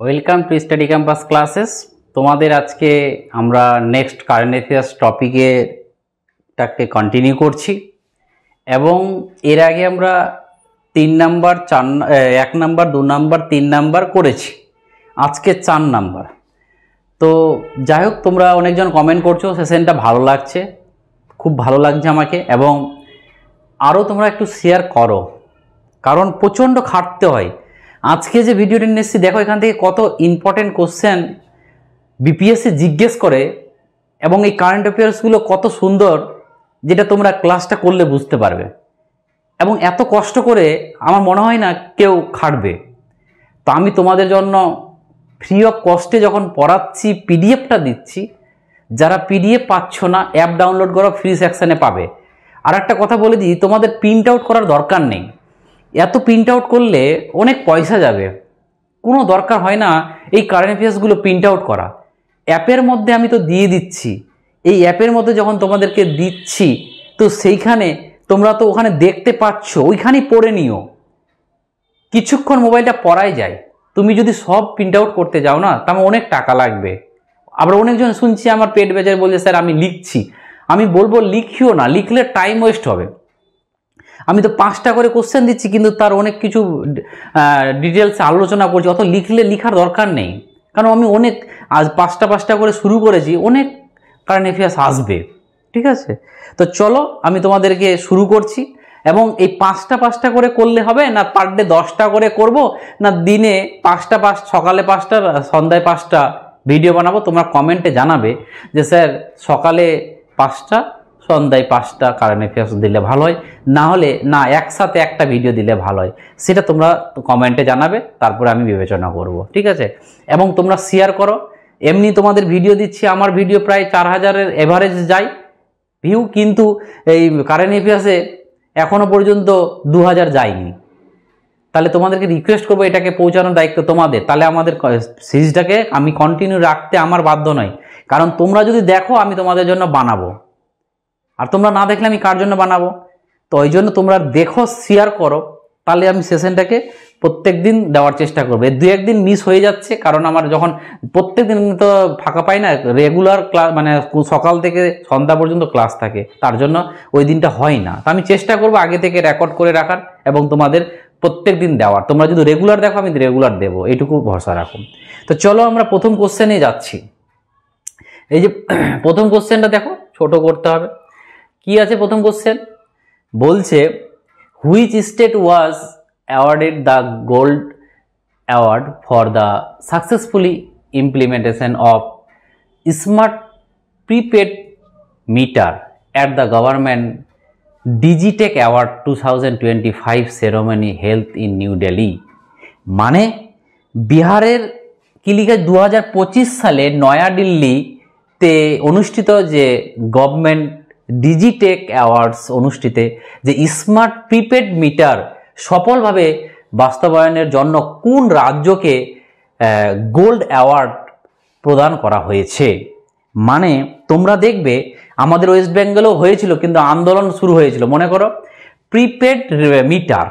Welcome to study campus classes. তোমাদের আজকে আমরা নেক্সট কারেন্ট অ্যাফেয়ার্স টপিকে কন্টিনিউ করছি এবং এর আগে আমরা 3 নাম্বার 1 নাম্বার 2 নাম্বার 3 নাম্বার করেছি, আজকে 4 নাম্বার। তো যাই হোক, তোমরা অনেকজন কমেন্ট করছো সেশনটা ভালো লাগছে, খুব ভালো লাগছে আমাকে, এবং আরও তোমরা একটু শেয়ার করো, কারণ প্রচণ্ড খাটতে হয়। আজকে যে ভিডিওটি নিয়ে এসেছি দেখো, এখান থেকে কত ইম্পর্টেন্ট কোশ্চেন বিপিএসসি জিজ্ঞেস করে এবং এই কারেন্ট অ্যাফেয়ার্সগুলো কত সুন্দর, যেটা তোমরা ক্লাসটা করলে বুঝতে পারবে। এবং এত কষ্ট করে আমার মনে হয় না কেউ খাটবে। তো আমি তোমাদের জন্য ফ্রি অফ কস্টে যখন পড়াচ্ছি, পিডিএফটা দিচ্ছি। যারা পিডিএফ পাচ্ছ না, অ্যাপ ডাউনলোড করো, ফ্রি সেকশানে পাবে। আর একটা কথা বলে দিই, তোমাদের প্রিন্ট আউট করার দরকার নেই। এত প্রিন্ট আউট করলে অনেক পয়সা যাবে, কোনো দরকার হয় না এই কারেন্ট অ্যাফেয়ার্সগুলো প্রিন্ট আউট করা। অ্যাপের মধ্যে আমি তো দিয়ে দিচ্ছি, এই অ্যাপের মধ্যে যখন তোমাদেরকে দিচ্ছি, তো সেইখানে তোমরা তো ওখানে দেখতে পাচ্ছ, ওইখানেই পড়ে নিও। কিছুক্ষণ মোবাইলটা পড়াই যায়। তুমি যদি সব প্রিন্ট আউট করতে যাও না, তাহলে অনেক টাকা লাগবে। আবার অনেকজন শুনছি আমার পেট বেজায় বলছে, স্যার আমি লিখছি। আমি বলবো লিখিও না, লিখলে টাইম ওয়েস্ট হবে। আমি তো 5টা করে কোশ্চেন দিচ্ছি, কিন্তু তার অনেক কিছু ডিটেলসে আলোচনা করছি। অত লিখার দরকার নেই, কারণ আমি অনেক আজ 5টা করে শুরু করেছি, অনেক কারেন্ট অ্যাফেয়ার্স আসবে। ঠিক আছে, তো চলো আমি তোমাদেরকে শুরু করছি। এবং এই 5টা করে করলে হবে না, পার ডে 10টা করে করব, না দিনে 5টা সকালে 5টা সন্ধ্যায় 5টা ভিডিও বানাবো। তোমরা কমেন্টে জানাবে যে স্যার সকালে 5টা সন্ধ্যায় 5টা কারেন্ট অ্যাফেয়ার্স দিলে ভালো হয়, না হলে না একসাথে একটা ভিডিও দিলে ভালো হয়। সেটা তোমরা কমেন্টে জানাবে, তারপরে আমি বিবেচনা করব। ঠিক আছে, এবং তোমরা শেয়ার করো। এমনি তোমাদের ভিডিও দিচ্ছি, আমার ভিডিও প্রায় 4000-এর এভারেজ যায় ভিউ, কিন্তু এই কারেন্ট অ্যাফেয়ার্সে এখনও পর্যন্ত 2000 যায়নি। তাহলে তোমাদেরকে রিকোয়েস্ট করবো, এটাকে পৌঁছানোর দায়িত্ব তোমাদের। তাহলে আমাদের সিরিজটাকে আমি কন্টিনিউ রাখতে আমার বাধ্য নয়, কারণ তোমরা যদি দেখো আমি তোমাদের জন্য বানাবো, আর তোমরা না দেখলে আমি কার জন্য বানাবো? তো ওই জন্য তোমরা দেখো, শেয়ার করো, তাহলে আমি সেশনটাকে প্রত্যেক দিন দেওয়ার চেষ্টা করবো। 2-1 দিন মিস হয়ে যাচ্ছে, কারণ আমার যখন প্রত্যেক দিন তো ফাঁকা পাই না, রেগুলার ক্লাস মানে সকাল থেকে সন্ধ্যা পর্যন্ত ক্লাস থাকে, তার জন্য ওই দিনটা হয় না। তো আমি চেষ্টা করবো আগে থেকে রেকর্ড করে রাখার এবং তোমাদের প্রত্যেক দিন দেওয়ার। তোমরা যদি রেগুলার দেখো, আমি রেগুলার দেবো, এইটুকু ভরসা রাখুন। তো চলো আমরা প্রথম কোশ্চেনে যাচ্ছি। এই যে প্রথম কোশ্চেনটা দেখো, ছোট করতে হবে। কি আছে প্রথম কোশ্চেন? বলছে, which state was awarded the gold award for the successfully implementation of smart prepaid metre at the government Digitech award 2025 ceremony held in new Delhi. মানে বিহারের কি লিখে 2025 সালে নয়াদিল্লিতে অনুষ্ঠিত যে গভর্নমেন্ট ডিজিটেক অ্যাওয়ার্ডস অনুষ্ঠিতে যে স্মার্ট প্রিপেড মিটার সফলভাবে বাস্তবায়নের জন্য কোন রাজ্যকে গোল্ড অ্যাওয়ার্ড প্রদান করা হয়েছে। মানে তোমরা দেখবে আমাদের ওয়েস্ট বেঙ্গলেও হয়েছিল, কিন্তু আন্দোলন শুরু হয়েছিল। মনে করো প্রিপেড মিটার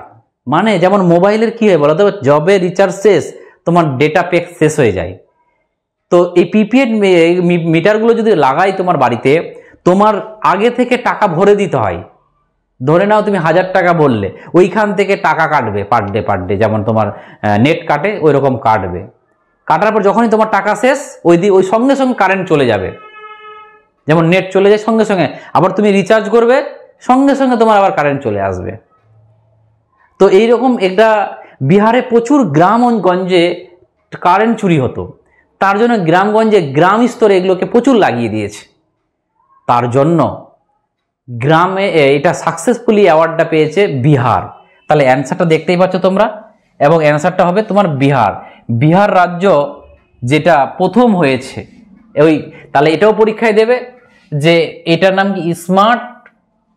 মানে যেমন মোবাইলের কী হয় বলো তো, যবে রিচার্জ শেষ তোমার ডেটা প্যাক শেষ হয়ে যায়। তো এই প্রিপেড মিটারগুলো যদি লাগাই তোমার বাড়িতে, তোমার আগে থেকে টাকা ভরে দিতে হয়। ধরে নাও তুমি 1000 টাকা বললে, ওইখান থেকে টাকা কাটবে পার ডে, যেমন তোমার নেট কাটে ওই রকম কাটবে। কাটার পর যখনই তোমার টাকা শেষ, ওই সঙ্গে সঙ্গে কারেন্ট চলে যাবে। যেমন নেট চলে যায় সঙ্গে সঙ্গে, আবার তুমি রিচার্জ করবে সঙ্গে সঙ্গে তোমার আবার কারেন্ট চলে আসবে। তো এইরকম একটা বিহারে প্রচুর গ্রামগঞ্জে কারেন্ট চুরি হতো, তার জন্য গ্রামগঞ্জে গ্রাম স্তরে এগুলোকে প্রচুর লাগিয়ে দিয়েছে। তার জন্য গ্রামে এটা সাকসেসফুলি অ্যাওয়ার্ডটা পেয়েছে বিহার। তাহলে অ্যান্সারটা দেখতেই পাচ্ছ তোমরা, এবং অ্যান্সারটা হবে তোমার বিহার রাজ্য যেটা প্রথম হয়েছে। তাহলে এটাও পরীক্ষায় দেবে যে এটার নাম কি স্মার্ট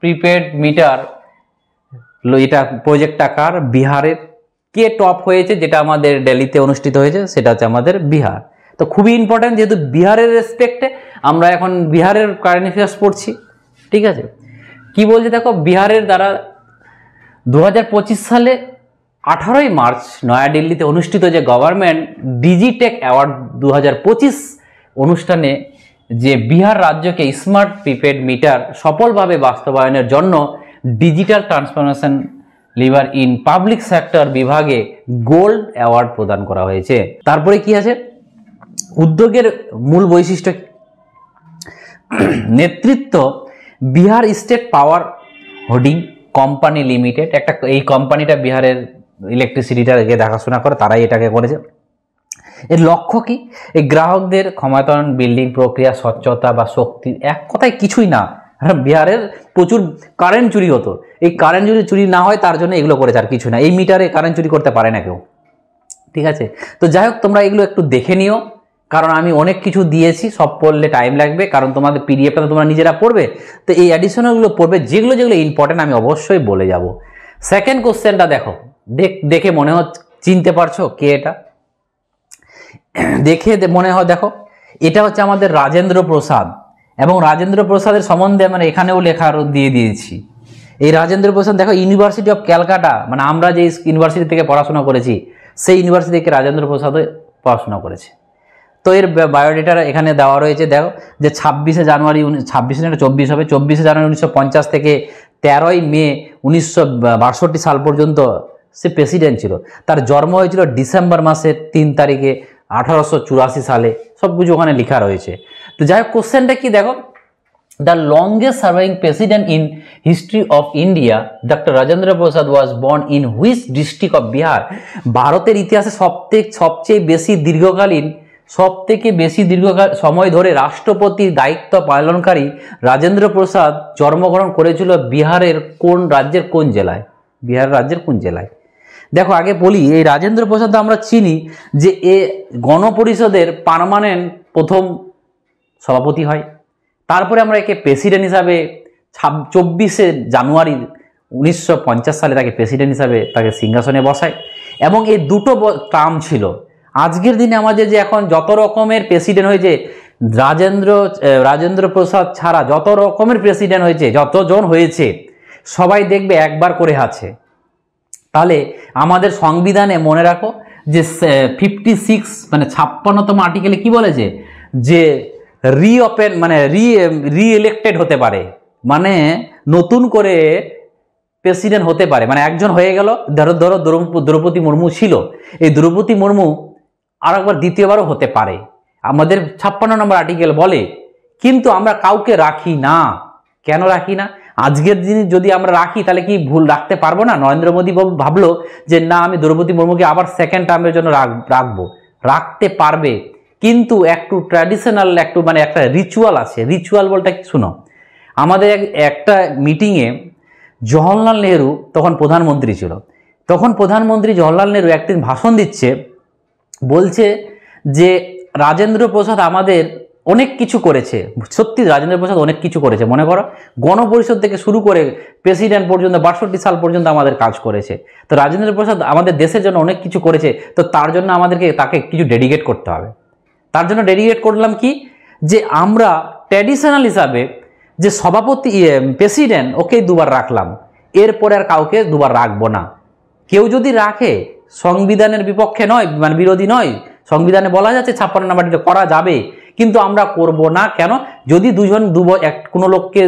প্রিপেড মিটার, এটা প্রজেক্টটা কার? বিহারের। কে টপ হয়েছে? যেটা আমাদের দিল্লিতে অনুষ্ঠিত হয়েছে, সেটা হচ্ছে আমাদের বিহার। তো খুবই ইম্পর্ট্যান্ট, যেহেতু বিহারের রেসপেক্টে আমরা এখন বিহারের কারেন্ট অ্যাফেয়ার্স পড়ছি। ঠিক আছে, কি বলছে দেখো, বিহারের দ্বারা 2025 সালে 18ই মার্চ নয়াদিল্লিতে অনুষ্ঠিত যে গভর্নমেন্ট ডিজিটেক অ্যাওয়ার্ড 2025 অনুষ্ঠানে যে বিহার রাজ্যকে স্মার্ট প্রিপেড মিটার সফলভাবে বাস্তবায়নের জন্য digital transformation liver in public sector বিভাগে গোল্ড অ্যাওয়ার্ড প্রদান করা হয়েছে। তারপরে কি আছে, উদ্যোগের মূল বৈশিষ্ট্য, নেতৃত্ব বিহার স্টেট পাওয়ার হোল্ডিং কোম্পানি লিমিটেড, একটা এই কোম্পানিটা বিহারের ইলেকট্রিসিটিটাকে দেখাশোনা করে, তারাই এটাকে করেছে। এর লক্ষ্য কি, এই গ্রাহকদের ক্ষমতায়ন, বিল্ডিং প্রক্রিয়া, স্বচ্ছতা বা শক্তি, এক কথায় কিছুই না। বিহারের প্রচুর কারেন্ট চুরি হতো, এই কারেন্ট যদি চুরি না হয় তার জন্য এগুলো করেছে, আর কিছু না। এই মিটারে কারেন্ট চুরি করতে পারে না কেউ, ঠিক আছে। তো যাই হোক, তোমরা এগুলো একটু দেখে নিও, কারণ আমি অনেক কিছু দিয়েছি, সব পড়লে টাইম লাগবে, কারণ তোমাদের পিডিএফটা তোমরা নিজেরা পড়বে, তো এই অ্যাডিশনালগুলো পড়বে, যেগুলো যেগুলো ইম্পর্টেন্ট আমি অবশ্যই বলে যাব। সেকেন্ড কোশ্চেনটা দেখো, দেখে মনে হচ্ছে চিনতে পারছো কে এটা, দেখে মনে হয়, দেখো এটা হচ্ছে আমাদের রাজেন্দ্র প্রসাদ, এবং রাজেন্দ্র প্রসাদের সম্বন্ধে মানে এখানেও লেখা দিয়ে দিয়েছি। এই রাজেন্দ্র প্রসাদ দেখো ইউনিভার্সিটি অফ ক্যালকাটা, মানে আমরা যে ইউনিভার্সিটি থেকে পড়াশোনা করেছি সেই ইউনিভার্সিটি থেকে রাজেন্দ্র প্রসাদও পড়াশোনা করেছে। তো এর বায়োডেটা এখানে দেওয়া রয়েছে, দেখো যে 26শে জানুয়ারি 24 হবে, 24শে জানুয়ারি 1950 থেকে 13ই মে 1962 সাল পর্যন্ত সে প্রেসিডেন্ট ছিল। তার জন্ম হয়েছিল ডিসেম্বর মাসের 3 তারিখে 1884 সালে, সব কিছু ওখানে লেখা রয়েছে। তো যাই হোক, কোশ্চেনটা কি দেখো, the longest serving president in history of India doctor Rajendra Prasad was born in which district of Bihar. ভারতের ইতিহাসে সবচেয়ে বেশি দীর্ঘকাল সময় ধরে রাষ্ট্রপতির দায়িত্ব পালনকারী রাজেন্দ্র প্রসাদ জন্মগ্রহণ করেছিল বিহারের কোন রাজ্যের কোন জেলায়? বিহার রাজ্যের কোন জেলায়? দেখো আগে বলি, এই রাজেন্দ্র প্রসাদ আমরা চিনি যে এ গণপরিষদের পার্মানেন্ট প্রথম সভাপতি হয়, তারপরে আমরা একে প্রেসিডেন্ট হিসাবে 24শে জানুয়ারি 1950 সালে তাকে প্রেসিডেন্ট হিসাবে তাকে সিংহাসনে বসায়, এবং এই দুটো টার্ম ছিল। আজকের দিনে আমাদের যে এখন যত রকমের প্রেসিডেন্ট হয়েছে, রাজেন্দ্র প্রসাদ ছাড়া যত রকমের প্রেসিডেন্ট হয়েছে, যতজন হয়েছে, সবাই দেখবে একবার করে আছে। তাহলে আমাদের সংবিধানে মনে রাখো যে 56 মানে 56তম আর্টিকেলে কি বলেছে, যে রি-ইলেক্টেড হতে পারে, মানে নতুন করে প্রেসিডেন্ট হতে পারে, মানে একজন হয়ে গেল, ধরো দ্রৌপদী মুর্মু ছিল, এই দ্রৌপদী মুর্মু আর একবার দ্বিতীয়বারও হতে পারে, আমাদের 56 নম্বর আর্টিকেল বলে। কিন্তু আমরা কাউকে রাখি না, কেন রাখি না? আজকের দিনে যদি আমরা রাখি তাহলে কি ভুল রাখতে পারবো না? নরেন্দ্র মোদী ভাবলো যে না, আমি দ্রৌপদী মুর্মুকে আবার সেকেন্ড টার্মের জন্য রাখবো, রাখতে পারবে, কিন্তু একটু ট্র্যাডিশনাল মানে একটা রিচুয়াল আছে। রিচুয়াল বলতে কি, শুনো, আমাদের একটা মিটিংয়ে জওহরলাল নেহরু তখন প্রধানমন্ত্রী ছিল, তখন প্রধানমন্ত্রী জওহরলাল নেহরু একদিন ভাষণ দিচ্ছে, বলছে যে রাজেন্দ্র প্রসাদ আমাদের অনেক কিছু করেছে। সত্যি রাজেন্দ্র প্রসাদ অনেক কিছু করেছে, মনে করো গণপরিষদ থেকে শুরু করে প্রেসিডেন্ট পর্যন্ত 62 সাল পর্যন্ত আমাদের কাজ করেছে। তো রাজেন্দ্র প্রসাদ আমাদের দেশের জন্য অনেক কিছু করেছে, তো তার জন্য আমাদেরকে তাকে কিছু ডেডিকেট করতে হবে। তার জন্য ডেডিকেট করলাম কি, যে আমরা ট্র্যাডিশনাল হিসাবে যে সভাপতি প্রেসিডেন্ট ওকে দুবার রাখলাম, এরপরে আর কাউকে দুবার রাখবো না। কেউ যদি রাখে সংবিধানের বিপক্ষে নয়, মানে বিরোধী নয়, সংবিধানে বলা যাচ্ছে 56 নাম্বারটা করা যাবে, কিন্তু আমরা করব না। কেন? যদি কোনো লোককে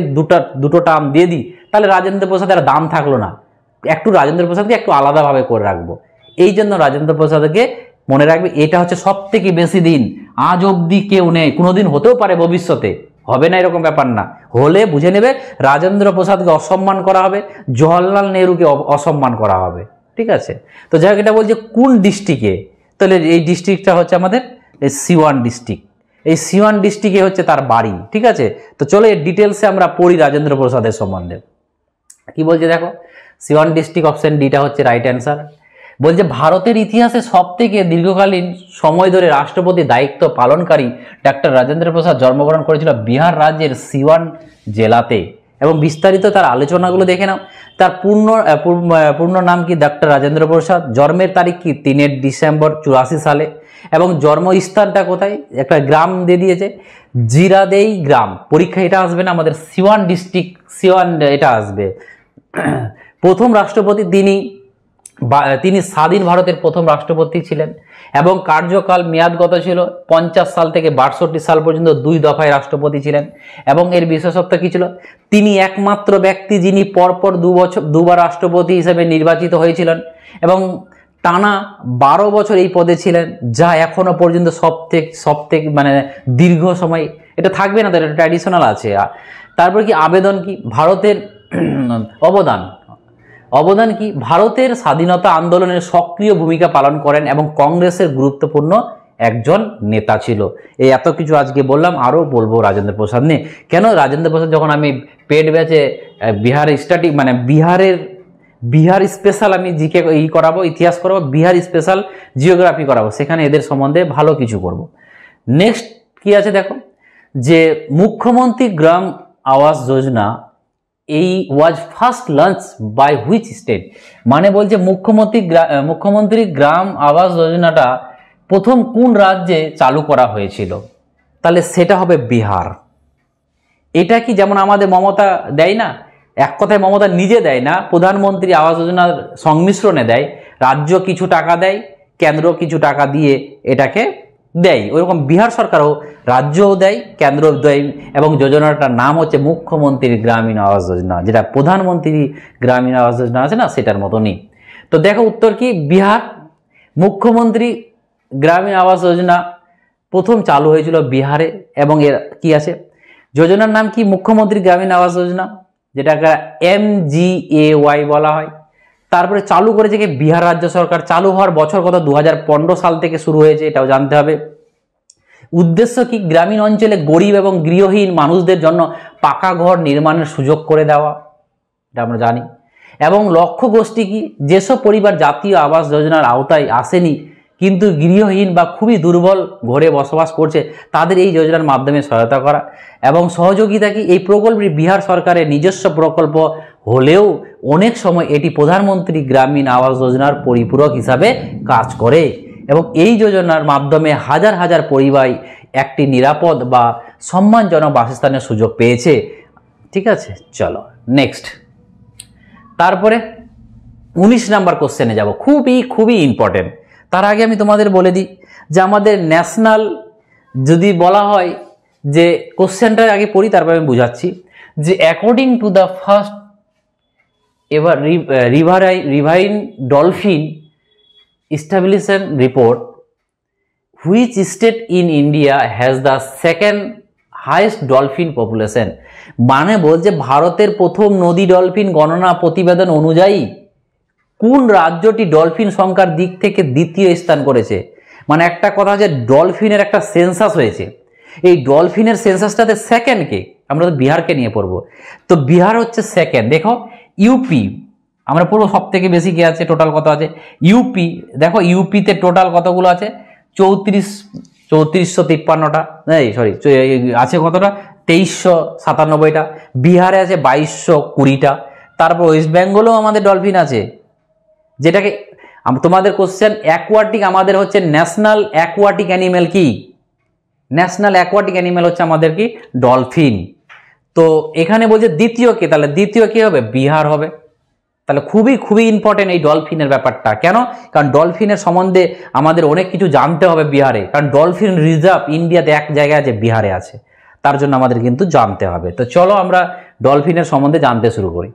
দুটো টার্ম দিয়ে দিই, তাহলে রাজেন্দ্র প্রসাদের দাম থাকলো না, একটু রাজেন্দ্র প্রসাদকে একটু আলাদাভাবে করে রাখবো। এই জন্য রাজেন্দ্র প্রসাদকে মনে রাখবে, এটা হচ্ছে সব থেকে বেশি দিন, আজ অবধি কেউ নেই, কোনোদিন হতেও পারে, ভবিষ্যতে হবে না এরকম ব্যাপার না, হলে বুঝে নেবে রাজেন্দ্র প্রসাদকে অসম্মান করা হবে, জওহরলাল নেহরুকে অসম্মান করা হবে, ঠিক আছে। তো যাই হোক, এটা বলছে কোন ডিস্ট্রিক্টে, তাহলে এই ডিস্ট্রিক্টটা হচ্ছে আমাদের এই সিওয়ান ডিস্ট্রিক্ট, এই সিওয়ান ডিস্ট্রিক্টে হচ্ছে তার বাড়ি, ঠিক আছে। তো চলো এর ডিটেলসে আমরা পড়ি রাজেন্দ্র প্রসাদের সম্বন্ধে। কি বলছে দেখো, সিওয়ান ডিস্ট্রিক্ট, অপশন ডিটা হচ্ছে রাইট অ্যান্সার। বলছে ভারতের ইতিহাসে সব থেকে দীর্ঘকালীন সময় ধরে রাষ্ট্রপতির দায়িত্ব পালনকারী ডক্টর রাজেন্দ্র প্রসাদ জন্মগ্রহণ করেছিল বিহার রাজ্যের সিওয়ান জেলাতে, এবং বিস্তারিত তার আলোচনাগুলো দেখে নাও। তার পূর্ণ নাম কি? ডক্টর রাজেন্দ্র প্রসাদ। জন্মের তারিখ কি? 3 ডিসেম্বর 84 সালে, এবং জন্মস্থানটা কোথায়? একটা গ্রাম দিয়ে দিয়েছে, জিরাদেই গ্রাম। পরীক্ষা এটা আসবে না আমাদের, সিওয়ান ডিস্ট্রিক্ট, সিওয়ান এটা আসবে। প্রথম রাষ্ট্রপতি তিনি তিনি স্বাধীন ভারতের প্রথম রাষ্ট্রপতি ছিলেন এবং কার্যকাল মেয়াদগত ছিল 50 সাল থেকে 62 সাল পর্যন্ত 2 দফায় রাষ্ট্রপতি ছিলেন। এবং এর বিশেষত্ব কি ছিল, তিনি একমাত্র ব্যক্তি যিনি পরপর 2 বার রাষ্ট্রপতি হিসেবে নির্বাচিত হয়েছিলেন এবং টানা 12 বছর এই পদে ছিলেন, যা এখনো পর্যন্ত সবথেকে মানে দীর্ঘ সময়। এটা থাকবে না, তো এটা ট্র্যাডিশনাল আছে। তারপর কি আবেদন কি ভারতের অবদান কি, ভারতের স্বাধীনতা আন্দোলনের সক্রিয় ভূমিকা পালন করেন এবং কংগ্রেসের গুরুত্বপূর্ণ একজন নেতা ছিল। এই এত কিছু আজকে বললাম, আরও বলবো রাজেন্দ্র প্রসাদ নিয়ে। কেন রাজেন্দ্র প্রসাদ, যখন আমি পেড ব্যাচে বিহার স্ট্যাটিক মানে বিহার স্পেশাল আমি জিকে করাবো, ইতিহাস করাবো, বিহার স্পেশাল জিওগ্রাফি করাবো, সেখানে এদের সম্বন্ধে ভালো কিছু করব। নেক্সট কি আছে দেখো, যে মুখ্যমন্ত্রী গ্রাম আবাস যোজনা এই was first launch by which state, মানে বলছে মুখ্যমন্ত্রী গ্রাম আবাস যোজনাটা প্রথম কোন রাজ্যে চালু করা হয়েছিল, তাহলে সেটা হবে বিহার। এটা কি যেমন আমাদের মমতা দেয় না, এক কথায় মমতা নিজে দেয় না, প্রধানমন্ত্রী আবাস যোজনার সংমিশ্রণে দেয়, রাজ্য কিছু টাকা দেয়, কেন্দ্র কিছু টাকা দিয়ে এটাকে দেয়। ওইরকম বিহার সরকারও রাজ্যও দেয়, কেন্দ্র দেয়, এবং যোজনাটার নাম হচ্ছে মুখ্যমন্ত্রী গ্রামীণ আবাস যোজনা, যেটা প্রধানমন্ত্রী গ্রামীণ আবাস যোজনা আছে না, সেটার মতনই। তো দেখো উত্তর কি, বিহার। মুখ্যমন্ত্রী গ্রামীণ আবাস যোজনা প্রথম চালু হয়েছিল বিহারে, এবং এর কি আছে, যোজনার নাম কি, মুখ্যমন্ত্রী গ্রামীণ আবাস যোজনা, যেটাকে MGAY বলা হয়। তারপরে চালু করেছে কি বিহার রাজ্য সরকার। চালু হওয়ার বছর কত, 2015 সাল থেকে শুরু হয়েছে, এটাও জানতে হবে। উদ্দেশ্য কি, গ্রামীণ অঞ্চলে গরিব এবং গৃহহীন মানুষদের জন্য পাকা ঘর নির্মাণের সুযোগ করে দেওয়া, এটা আমরা জানি। এবং লক্ষ্য গোষ্ঠী কি, যেসব পরিবার জাতীয় আবাস যোজনার আওতায় আসেনি কিন্তু গৃহহীন বা খুবই দুর্বল ঘরে বসবাস করছে, তাদের এই যোজনার মাধ্যমে সহায়তা করা। এবং সহযোগিতা কি, এই প্রকল্পটি বিহার সরকারের নিজস্ব প্রকল্প হলেও অনেক সময় এটি প্রধানমন্ত্রী গ্রামীণ আবাস যোজনার পরিপূরক হিসাবে কাজ করে, এবং এই যোজনার মাধ্যমে হাজার হাজার পরিবার একটি নিরাপদ বা সম্মানজনক বাসস্থানের সুযোগ পেয়েছে। ঠিক আছে, চলো নেক্সট। তারপরে 19 নাম্বার কোশ্চেনে যাব, খুবই ইম্পর্টেন্ট। তার আগে আমি তোমাদের বলে দিই যে আমাদের ন্যাশনাল যদি বলা হয়, যে কোশ্চেনটা আগে পড়ি তারপর আমি বুঝাচ্ছি, যে according to the first ever riverine dolphin estimation report, which state in India has the second highest dolphin population, মানে বলছে ভারতের প্রথম নদী ডলফিন গণনা প্রতিবেদন অনুযায়ী কোন রাজ্যটি ডলফিন সংখ্যার দিক থেকে দ্বিতীয় স্থান করেছে। মানে একটা কথা যে ডলফিনের একটা সেন্সাস হয়েছে, এই ডলফিনের সেন্সাসটাতে সেকেন্ড কে, আমরা তো বিহারকে নিয়ে পড়বো, তো বিহার হচ্ছে সেকেন্ড। দেখো ইউপি আমরা পড়বো, সব থেকে বেশি কে আছে, টোটাল কত আছে, ইউপি। দেখো ইউপিতে টোটাল কতগুলো আছে, 3453টা, সরি আছে কতটা, 2397টা। বিহারে আছে 2220টা। তারপর ওয়েস্ট বেঙ্গলেও আমাদের ডলফিন আছে, যেটাকে তোমাদের কোশ্চেন অ্যাকোয়াটিক, আমাদের হচ্ছে ন্যাশনাল অ্যাকোয়াটিক অ্যানিমেল কি, ন্যাশনাল অ্যাকোয়াটিক অ্যানিমেল হচ্ছে আমাদের কি, ডলফিন। তো এখানে বলছে দ্বিতীয় কে, তাহলে দ্বিতীয় কি হবে, বিহার হবে। তাহলে খুবই ইম্পর্টেন্ট এই ডলফিনের ব্যাপারটা। কেন, কারণ ডলফিনের সম্বন্ধে আমাদের অনেক কিছু জানতে হবে বিহারে, কারণ ডলফিন রিজার্ভ ইন্ডিয়াতে এক জায়গায় আছে, বিহারে আছে, তার জন্য আমাদের কিন্তু জানতে হবে। তো চলো আমরা ডলফিনের সম্বন্ধে জানতে শুরু করি।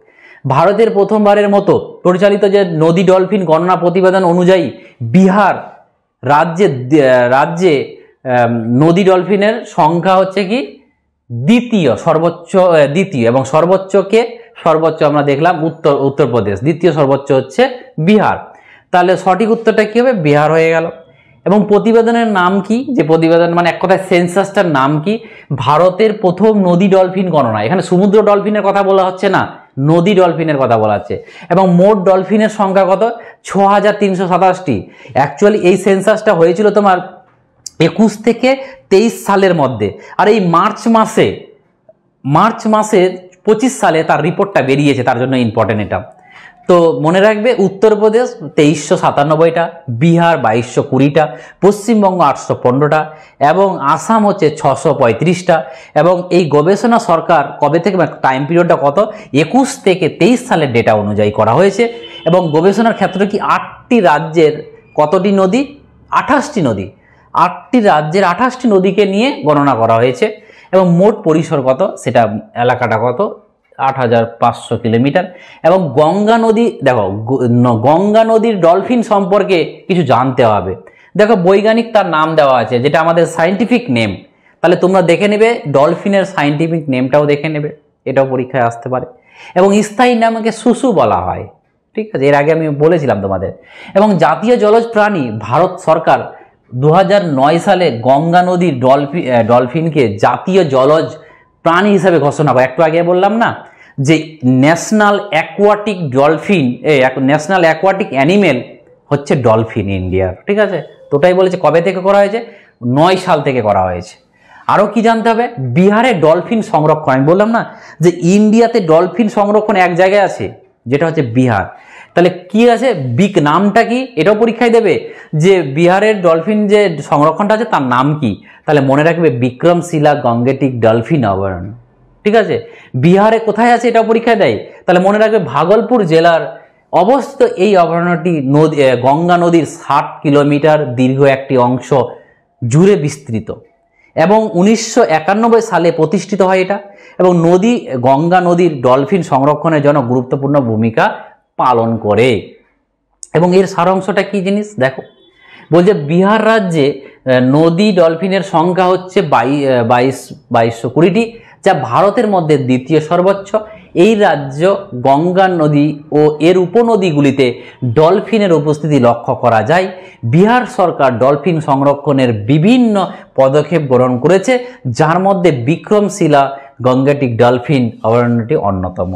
ভারতের প্রথমবারের মতো পরিচালিত যে নদী ডলফিন গণনা প্রতিবেদন অনুযায়ী বিহার রাজ্যে নদী ডলফিনের সংখ্যা হচ্ছে কি দ্বিতীয়, এবং সর্বোচ্চ আমরা দেখলাম উত্তরপ্রদেশ, দ্বিতীয় সর্বোচ্চ হচ্ছে বিহার। তাহলে সঠিক উত্তরটা কি হবে, বিহার হয়ে গেল। এবং প্রতিবেদনের নাম কি, যে প্রতিবেদন মানে এক কথায় সেন্সাসটার নাম কি, ভারতের প্রথম নদী ডলফিন গণনা। এখানে সমুদ্র ডলফিনের কথা বলা হচ্ছে না, নদী ডলফিনের কথা বলা হচ্ছে। এবং মোট ডলফিনের সংখ্যা কত, 6327টি। অ্যাকচুয়ালি এই সেন্সাসটা হয়েছিল তোমার 21 থেকে 23 সালের মধ্যে, আর এই মার্চ মাসে 25 সালে তার রিপোর্টটা বেরিয়েছে, তার জন্য ইম্পর্টেন্ট এটা। তো তো মনে রাখবে উত্তরপ্রদেশ 2397টা, বিহার 2220টা, পশ্চিমবঙ্গ 815টা এবং আসাম হচ্ছে 635টা। এবং এই গবেষণা সরকার কবে থেকে, টাইম পিরিয়ডটা কত, 21 থেকে 23 সালের ডেটা অনুযায়ী করা হয়েছে। এবং গবেষণার ক্ষেত্রে কি 8টি রাজ্যের কতটি নদী, 28টি নদী, 8টি রাজ্যের 28টি নদীকে নিয়ে গণনা করা হয়েছে। এবং মোট পরিসর কত, সেটা এলাকাটা কত, 8500 কিলোমিটার। এবং গঙ্গা নদী, দেখো গঙ্গা নদীর ডলফিন সম্পর্কে কিছু জানতে হবে। দেখো বৈজ্ঞানিক তার নাম দেওয়া আছে, যেটা আমাদের সায়েন্টিফিক নেম। তাহলে তোমরা দেখে নেবে ডলফিনের সায়েন্টিফিক নেমটাও দেখে নেবে, এটাও পরীক্ষায় আসতে পারে। এবং স্থায়ী নামকে সুসু বলা হয়, ঠিক আছে, এর আগে আমি বলেছিলাম তোমাদের। এবং জাতীয় জলজ প্রাণী, ভারত সরকার 2009 সালে গঙ্গা নদীর ডলফিনকে জাতীয় জলজ প্রাণী হিসাবে ঘোষণা করে। একটু আগে বললাম না যে national aquatic dolphin, national aquatic animal হচ্ছে ডলফিন ইন্ডিয়ার, ঠিক আছে। তো ওটাই বলেছে কবে থেকে করা হয়েছে, 9 সাল থেকে করা হয়েছে। আরও কি জানতে হবে, বিহারে ডলফিন সংরক্ষণ, আমি বললাম না যে ইন্ডিয়াতে ডলফিন সংরক্ষণ এক জায়গায় আছে, যেটা হচ্ছে বিহার। তাহলে কি আছে, বিক নামটা কি, এটাও পরীক্ষায় দেবে যে বিহারের ডলফিন যে সংরক্ষণটা আছে তার নাম কি। তাহলে মনে রাখবে বিক্রমশিলা গঙ্গেটিক ডলফিন অভয়ারণ্য, ঠিক আছে। বিহারে কোথায় আছে এটাও পরীক্ষায় দেয়। তাহলে মনে রাখবে ভাগলপুর জেলার অবস্থিত এই অভয়ারণ্যটি গঙ্গা নদীর 60 কিলোমিটার দীর্ঘ একটি অংশ জুড়ে বিস্তৃত এবং 1991 সালে প্রতিষ্ঠিত হয় এটা। এবং গঙ্গা নদীর ডলফিন সংরক্ষণের জন্য গুরুত্বপূর্ণ ভূমিকা পালন করে। এবং এর সারাংশটা কি জিনিস দেখো, বলছে বিহার রাজ্যে নদী ডলফিনের সংখ্যা হচ্ছে 2220টি, যা ভারতের মধ্যে দ্বিতীয় সর্বোচ্চ। এই রাজ্য গঙ্গা নদী ও এর উপনদীগুলিতে ডলফিনের উপস্থিতি লক্ষ্য করা যায়। বিহার সরকার ডলফিন সংরক্ষণের বিভিন্ন পদক্ষেপ গ্রহণ করেছে, যার মধ্যে বিক্রমশিলা গঙ্গেটিক ডলফিন অভয়ারণ্যটি অন্যতম।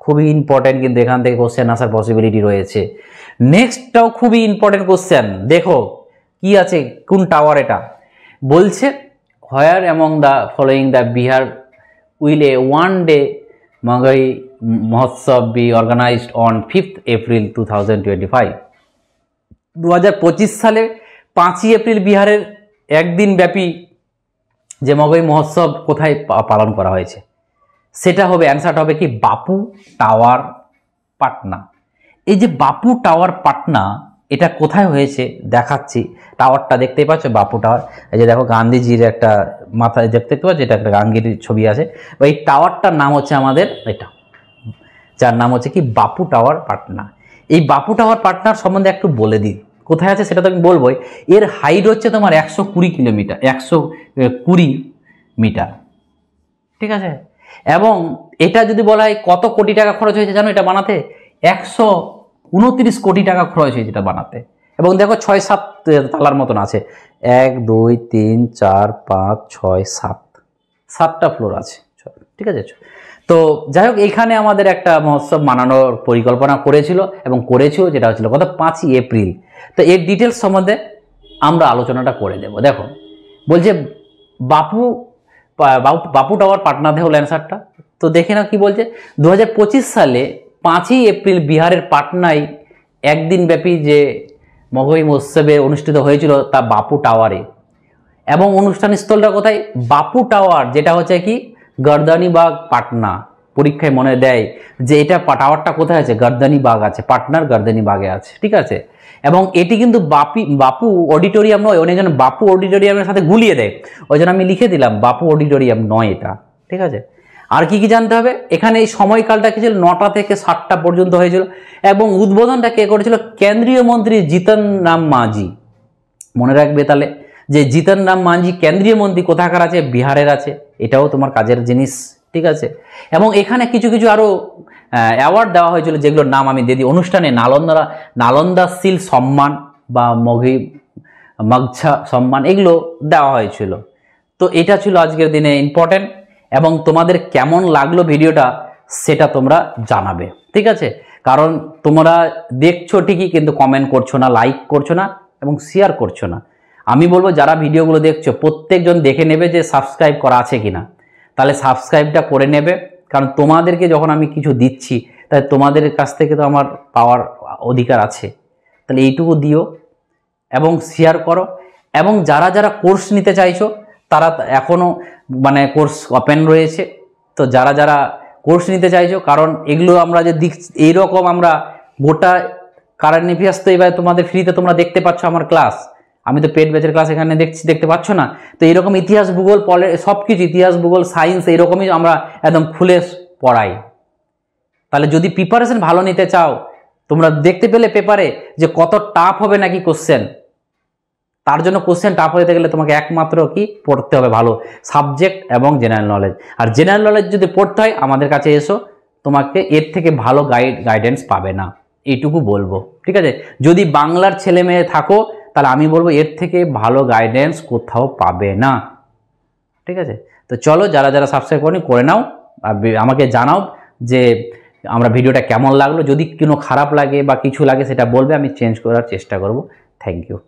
খুবই ইম্পর্টেন্ট, কিন্তু এখান থেকে কোশ্চেন আসার পসিবিলিটি রয়েছে। নেক্সটটাও খুবই ইম্পর্টেন্ট কোশ্চেন, দেখো কি আছে, কোন টাওয়ার এটা বলছে, where among the following the Bihar will a one day Maghai Mahotsav be organized on 5th April 2025। 2025 সালে 5ই এপ্রিল বিহারের একদিন ব্যাপী যে মগই মহোৎসব কোথায় পালন করা হয়েছে, সেটা হবে, অ্যান্সারটা হবে কি, বাপু টাওয়ার পাটনা। এই যে বাপু টাওয়ার পাটনা, এটা কোথায় হয়েছে দেখাচ্ছি। টাওয়ারটা দেখতেই পাচ্ছ, বাপু টাওয়ার। এই যে দেখো গান্ধীজির একটা মাথায় দেখতে পাচ্ছ, এটা একটা গান্ধীর ছবি আছে। এই টাওয়ারটার নাম হচ্ছে আমাদের এটা, যার নাম হচ্ছে কি বাপু টাওয়ার পাটনা। এই বাপু টাওয়ার পাটনার সম্বন্ধে একটু বলে দিই, কোথায় আছে সেটা তো আমি বলবোই। এর হাইট হচ্ছে তোমার 120 কিলোমিটার, 120 মিটার, ঠিক আছে। এবং এটা যদি বলা হয় কত কোটি টাকা খরচ হয়েছে জানো এটা বানাতে, 129 কোটি টাকা খরচ হয়েছে এটা বানাতে। এবং দেখো 6-7 তালার মতন আছে, 1 2 3 4 5 6 7, 7টা ফ্লোর আছে, ঠিক আছে। তো যাই হোক, এখানে আমাদের একটা মহোৎসব মানানোর পরিকল্পনা করেছিল এবং করেছিল, যেটা হচ্ছিল কত, 5ই এপ্রিল। তো এর ডিটেলস সম্বন্ধে আমরা আলোচনাটা করে দেব। দেখো বলছে বাপু টাওয়ার পাটনাতে হলো অ্যান্সারটা। তো দেখে নাও কি বলছে, 2025 সালে 5ই এপ্রিল বিহারের পাটনায় একদিন ব্যাপী যে মগই মহোৎসবে অনুষ্ঠিত হয়েছিল তা বাপু টাওয়ারে। এবং অনুষ্ঠান স্থলটা কোথায়, বাপু টাওয়ার, যেটা হচ্ছে কি গর্দানীবাগ পাটনা। পরীক্ষায় মনে দেয় যে এটা টাওয়ারটা কোথায় আছে, গর্দানীবাগ আছে, পাটনার গর্দানীবাগে আছে, ঠিক আছে। এবং এটি কিন্তু বাপু অডিটোরিয়াম নয়, অনেকজন বাপু অডিটোরিয়ামের সাথে গুলিয়ে দেয়, ওই জন্য আমি লিখে দিলাম বাপু অডিটোরিয়াম নয় এটা, ঠিক আছে। আর কি কি জানতে হবে, এখানে এই সময়কালটা কি ছিল, 9টা থেকে 7টা পর্যন্ত হয়েছিল। এবং উদ্বোধনটা কে করেছিল, কেন্দ্রীয় মন্ত্রী জিতন রাম মাঝি। মনে রাখবে তাহলে যে জিতন রাম মাঝি কেন্দ্রীয় মন্ত্রী কোথাকার আছে, বিহারের আছে, এটাও তোমার কাজের জিনিস, ঠিক আছে। এবং এখানে কিছু কিছু আরও অ্যাওয়ার্ড দেওয়া হয়েছিল, যেগুলোর নাম আমি দিয়ে দিই। অনুষ্ঠানে নালন্দা সিল সম্মান বা মগছা সম্মান, এগুলো দেওয়া হয়েছিল। তো এটা ছিল আজকের দিনে ইম্পর্টেন্ট। এবং তোমাদের কেমন লাগলো ভিডিওটা সেটা তোমরা জানাবে, ঠিক আছে। কারণ তোমরা দেখছো ঠিকই, কিন্তু কমেন্ট করছো না, লাইক করছো না এবং শেয়ার করছো না। আমি বলবো যারা ভিডিওগুলো দেখছো প্রত্যেকজন দেখে নেবে যে সাবস্ক্রাইব করা আছে কিনা, তাহলে সাবস্ক্রাইবটা করে নেবে। কারণ তোমাদেরকে যখন আমি কিছু দিচ্ছি তাই তোমাদের কাছ থেকে তো আমার পাওয়ার অধিকার আছে, তাহলে এইটুকু দিও এবং শেয়ার করো। এবং যারা যারা কোর্স নিতে চাইছো তারা এখনও মানে কোর্স ওপেন রয়েছে, তো যারা যারা কোর্স নিতে চাইছো, কারণ এগুলো আমরা যে এইরকম আমরা গোটা কারেন্ট অ্যাফেয়ার্স তো এবার তোমাদের ফ্রিতে তোমরা দেখতে পাচ্ছ আমার ক্লাস, আমি তো পেড ব্যাচের ক্লাস এখানে দেখতে পাচ্ছ না, তো এরকম ইতিহাস ভূগোল সব কিছু ইতিহাস ভূগোল সায়েন্স এইরকমই আমরা একদম খুলে পড়াই। তাহলে যদি প্রিপারেশন ভালো নিতে চাও, তোমরা দেখতে পেলে পেপারে যে কত টাফ হবে নাকি কোশ্চেন, তার জন্য কোশ্চেন টাফ হতে গেলে তোমাকে একমাত্র কি পড়তে হবে ভালো সাবজেক্ট এবং জেনারেল নলেজ। আর জেনারেল নলেজ যদি পড়তে হয় আমাদের কাছে এসো, তোমাকে এর থেকে ভালো গাইডেন্স পাবে না, এইটুকু বলবো। ঠিক আছে, যদি বাংলার ছেলে মেয়ে থাকো তাহলে আমি বলবো এর থেকে ভালো গাইডেন্স কোথাও পাবে না। ঠিক আছে, তো চলো যারা যারা সাবস্ক্রাইব করনি করে নাও, আর আমাকে জানাও যে আমরা ভিডিওটা কেমন লাগলো। যদি কোনো খারাপ লাগে বা কিছু লাগে সেটা বলবে, আমি চেঞ্জ করার চেষ্টা করব। Thank you.